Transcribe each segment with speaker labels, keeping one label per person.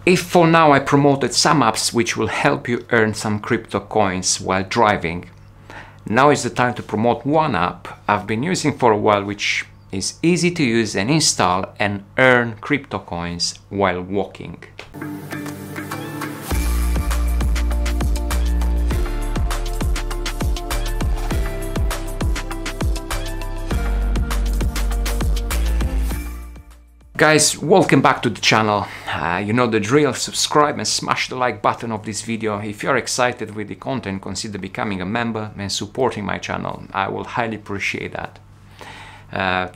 Speaker 1: If for now I promoted some apps which will help you earn some crypto coins while driving, now is the time to promote one app I've been using for a while, which is easy to use and install and earn crypto coins while walking. Guys, welcome back to the channel. You know the drill. Subscribe and smash the like button of this video. If you're excited with the content, consider becoming a member and supporting my channel. I will highly appreciate that.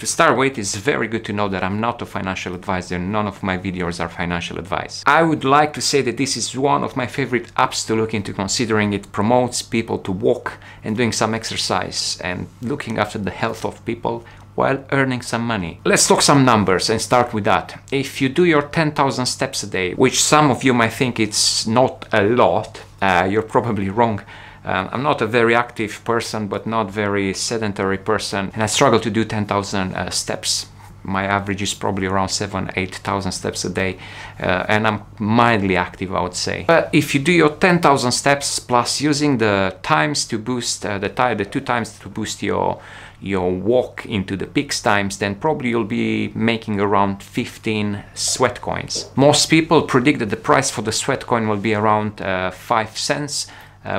Speaker 1: To start with, it's very good to know that I'm not a financial advisor. None of my videos are financial advice. I would like to say that this is one of my favorite apps to look into, considering it promotes people to walk and doing some exercise and looking after the health of people while earning some money. Let's talk some numbers and start with that. If you do your 10,000 steps a day, which some of you might think it's not a lot, you're probably wrong. I'm not a very active person, but not very sedentary person, and I struggle to do 10,000 steps. My average is probably around 7,000–8,000 steps a day, and I'm mildly active, I would say. But if you do your 10,000 steps plus using the times to boost the 2 times to boost your walk into the peaks times, then probably you'll be making around 15 Sweatcoins. Most people predict that the price for the Sweatcoin will be around 5 cents,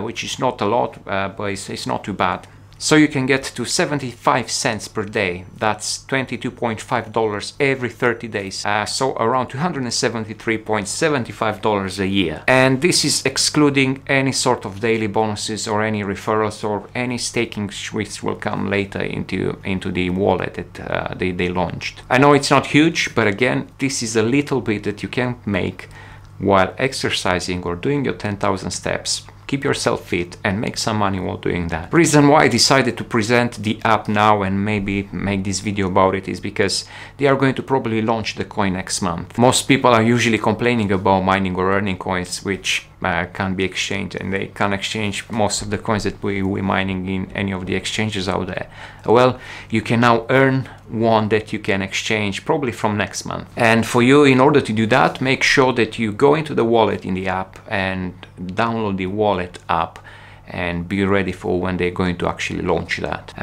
Speaker 1: which is not a lot, but it's not too bad. So you can get to 75 cents per day. That's $22.5 every 30 days. So around $273.75 a year. And this is excluding any sort of daily bonuses or any referrals or any staking which will come later into the wallet that they launched. I know it's not huge, but again, this is a little bit that you can make while exercising or doing your 10,000 steps. Keep yourself fit and make some money while doing that. Reason why I decided to present the app now and maybe make this video about it is because they are going to probably launch the coin next month. Most people are usually complaining about mining or earning coins which can't be exchanged, and they can't exchange most of the coins that we're mining in any of the exchanges out there. Well, you can now earn one that you can exchange probably from next month. And for you, in order to do that, make sure that you go into the wallet in the app and download the wallet app and be ready for when they're going to actually launch that.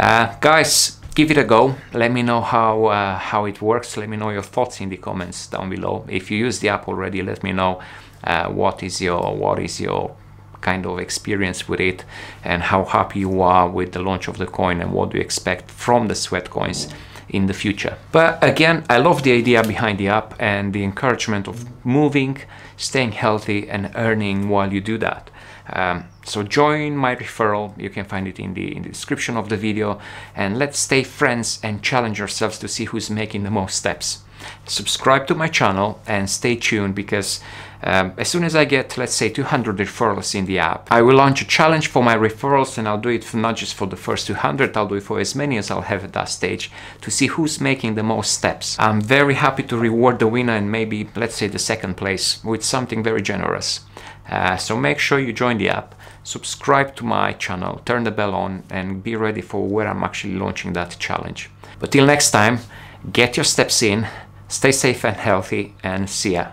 Speaker 1: Guys, give it a go. Let me know how it works. Let me know your thoughts in the comments down below. If you use the app already, let me know what is your kind of experience with it and how happy you are with the launch of the coin and what do you expect from the Sweatcoins in the future. But again, I love the idea behind the app and the encouragement of moving, staying healthy and earning while you do that. So join my referral. You can find it in the description of the video, and let's stay friends and challenge ourselves to see who's making the most steps. Subscribe to my channel and stay tuned, because as soon as I get, let's say, 200 referrals in the app, I will launch a challenge for my referrals, and I'll do it not just for the first 200, I'll do it for as many as I'll have at that stage to see who's making the most steps. I'm very happy to reward the winner and maybe, let's say, the second place with something very generous. So make sure you join the app, subscribe to my channel, turn the bell on, and be ready for where I'm actually launching that challenge. But till next time, get your steps in, stay safe and healthy, and see ya.